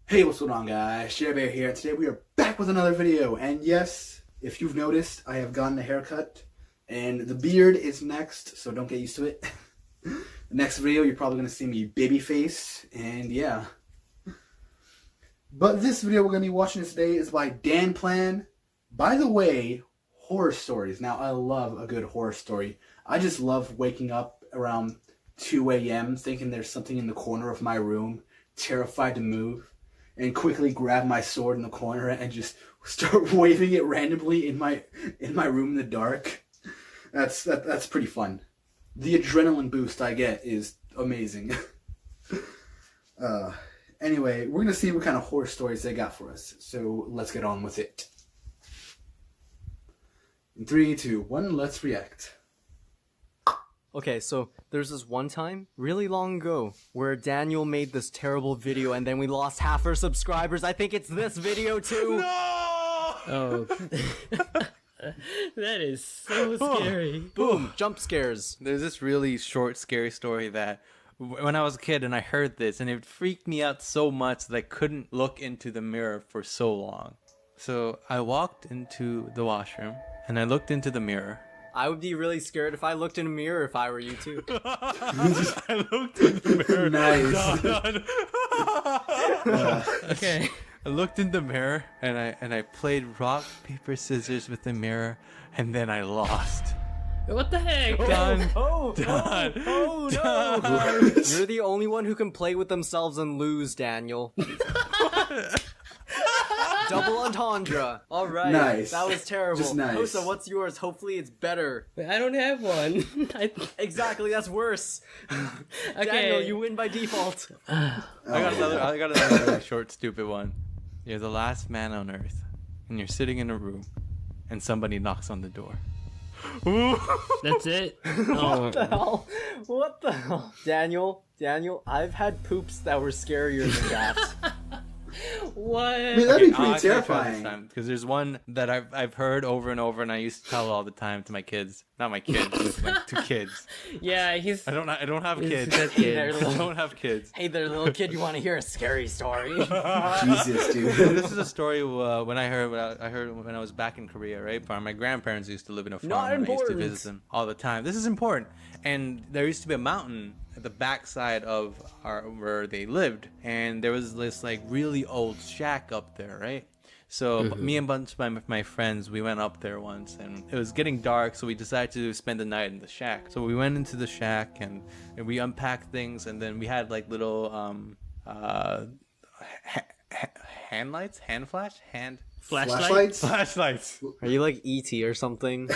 Hey, what's going on, guys? Bear here. Today we are back with another video, and yes, if you've noticed, I have gotten a haircut, and the beard is next, so don't get used to it. The next video, you're probably going to see me babyface, and yeah. But this video we're going to be watching today is by DanPlan. By the way, horror stories. Now, I love a good horror story. I just love waking up around 2 a.m. thinking there's something in the corner of my room, terrified to move, and quickly grab my sword in the corner and just start waving it randomly in my room in the dark. That's pretty fun. The adrenaline boost I get is amazing. Anyway, we're gonna see what kind of horror stories they got for us. So let's get on with it. In 3, 2, 1, let's react. Okay, so there's this one time, really long ago, where Daniel made this terrible video and then we lost half our subscribers. I think it's this video too. No! Oh. That is so scary. Boom, jump scares. There's this really short, scary story that when I was a kid and I heard this, and it freaked me out so much that I couldn't look into the mirror for so long. So I walked into the washroom and I looked into the mirror. I would be really scared if I looked in a mirror if I were you too. I looked in the mirror. Nice. Okay. I looked in the mirror and I played rock, paper, scissors with the mirror, and then I lost. What the heck? Done. Oh no! Done. You're the only one who can play with themselves and lose, Daniel. Double entendre. All right. Nice. That was terrible. Just nice. Kosa, what's yours? Hopefully it's better. I don't have one. Exactly, that's worse. Okay. Daniel, you win by default. I got another really short, stupid one. You're the last man on Earth, and you're sitting in a room, and somebody knocks on the door. That's it? Oh. What the hell? What the hell? Daniel, I've had poops that were scarier than that. What? I mean, that'd be pretty terrifying. Because there's one that I've heard over and over, and I used to tell all the time to my kids. Not my kids, like to kids. Yeah, he's... I don't have he's kids. got Hey there, kids. I don't have kids. Hey there, little kid, you want to hear a scary story? Jesus, dude. This is a story when I heard when I was back in Korea, right? My grandparents used to live in a farm. Not And I used to important. visit them all the time. This is important. And there used to be a mountain at the backside of where they lived, and there was this like really old shack up there, right? So me and a bunch of my friends, we went up there once, and it was getting dark, so we decided to spend the night in the shack. So we went into the shack and we unpacked things, and then we had like little Flashlights? flashlights. Are you like E.T. or something?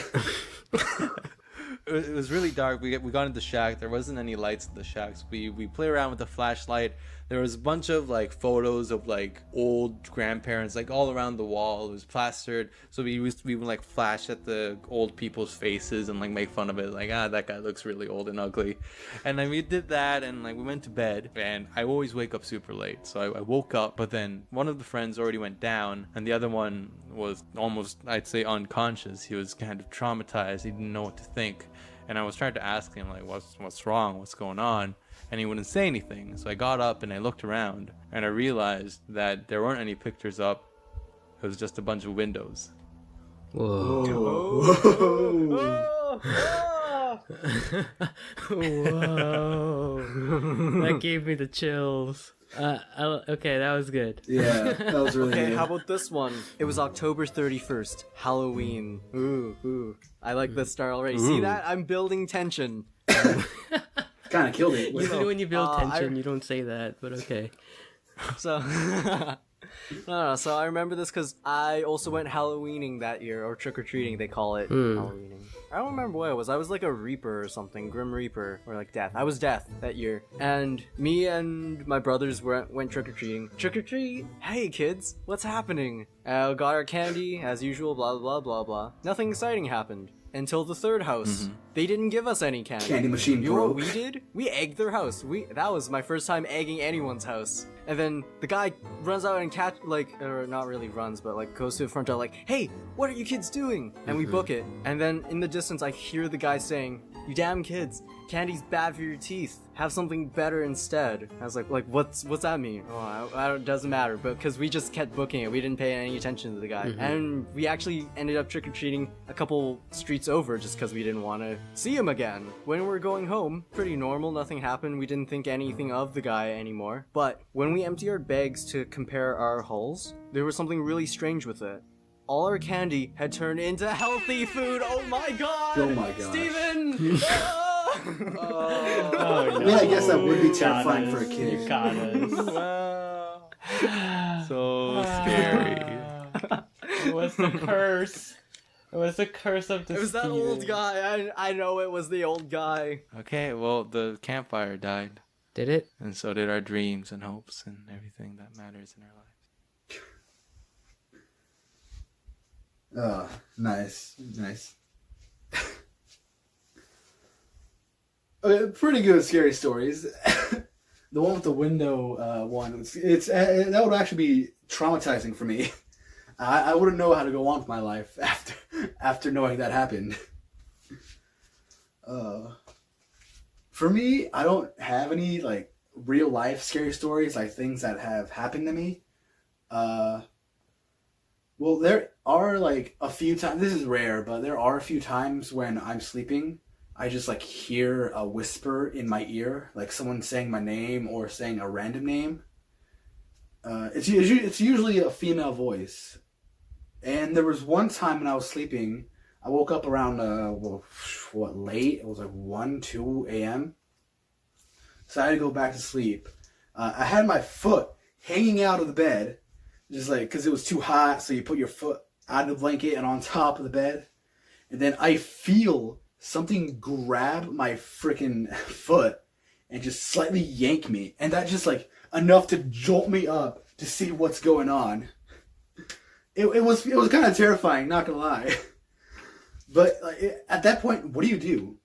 It was really dark. We got into the shack. There wasn't any lights in the shack. So we played around with the flashlight. There was a bunch of like photos of like old grandparents like all around the wall. It was plastered. So we would like flash at the old people's faces and like make fun of it. Like, that guy looks really old and ugly. And then we did that, and like we went to bed. And I always wake up super late. So I woke up, but then one of the friends already went down, and the other one was almost, I'd say, unconscious. He was kind of traumatized. He didn't know what to think. And I was trying to ask him like, what's wrong? What's going on? And he wouldn't say anything. So I got up and I looked around, and I realized that there weren't any pictures up. It was just a bunch of windows. Whoa. Whoa. That gave me the chills. Okay, that was good. Yeah, that was really Okay, good. how about this one? It was October 31st, Halloween. Ooh. I like this start already. See that? I'm building tension. Kind of killed it. Usually when you build tension, I- you don't say that, but okay. So, no, so I remember this because I also went Halloweening that year, or trick-or-treating, they call it. Halloweening. I don't remember what it was. I was like a Reaper or something, Grim Reaper, or like Death. I was Death that year. And me and my brothers went trick-or-treating. Trick-or-treat? Hey kids, what's happening? Got our candy, as usual, blah blah blah blah. Nothing exciting happened. Until the third house. They didn't give us any candy. Candy machine You know what broke. we did? We egged their house. That was my first time egging anyone's house. And then the guy runs out and or not really runs, but like goes to the front door like, hey, what are you kids doing? And we book it. And then in the distance I hear the guy saying, You damn kids. Candy's bad for your teeth. Have something better instead. I was like what's that mean? Oh, it doesn't matter. But because we just kept booking it, we didn't pay any attention to the guy, and we actually ended up trick or treating a couple streets over just because we didn't want to see him again. When we were going home, pretty normal. Nothing happened. We didn't think anything of the guy anymore. But when we emptied our bags to compare our hauls, there was something really strange with it. All our candy had turned into healthy food. Oh my god! Oh my god. Steven! Oh, I mean, I guess that would be You got terrifying for a us. kid. You got us. Wow. So scary. It was the curse. It was the curse of the It was that Steven. old guy. I know it was the old guy. Okay, well, the campfire died, Did it? and so did our dreams and hopes and everything that matters in our lives. Nice. Okay, pretty good scary stories. The one with the window one, it's that would actually be traumatizing for me. I wouldn't know how to go on with my life after knowing that happened. For me, I don't have any like real life scary stories, like things that have happened to me. Well, there are like a few times, this is rare, but there are a few times when I'm sleeping, I just like hear a whisper in my ear, like someone saying my name or saying a random name. It's usually a female voice. And there was one time when I was sleeping, I woke up around, late? It was like 1, 2 a.m. So I had to go back to sleep. I had my foot hanging out of the bed. Just like, because it was too hot, so you put your foot out of the blanket and on top of the bed. And then I feel something grab my freaking foot and just slightly yank me. And that just like enough to jolt me up to see what's going on. It was kind of terrifying, not gonna lie. But like, at that point, what do?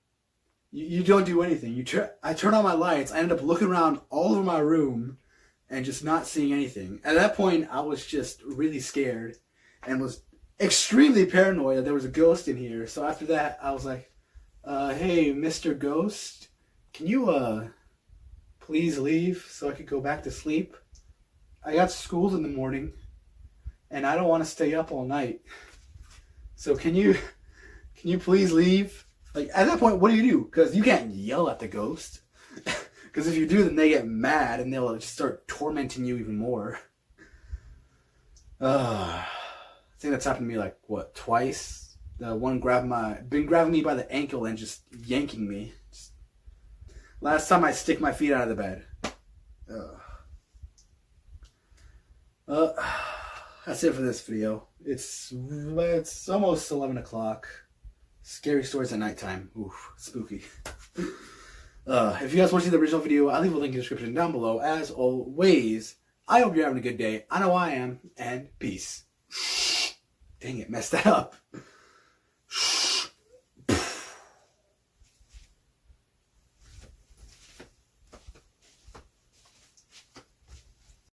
You don't do anything. I turn on my lights. I end up looking around all over my room and just not seeing anything. At that point, I was just really scared and was extremely paranoid that there was a ghost in here. So after that, I was like, hey, Mr. Ghost, can you please leave so I could go back to sleep? I got schooled in the morning and I don't want to stay up all night. So can you please leave? Like, at that point, what do? Because you can't yell at the ghost. Because if you do, then they get mad and they'll just start tormenting you even more. I think that's happened to me like, twice? The one been grabbing me by the ankle and just yanking me. Last time I stick my feet out of the bed. That's it for this video. It's almost 11 o'clock. Scary stories at nighttime. Oof, spooky. If you guys want to see the original video, I'll leave a link in the description down below. As always, I hope you're having a good day. I know I am, and peace. Dang it, messed that up.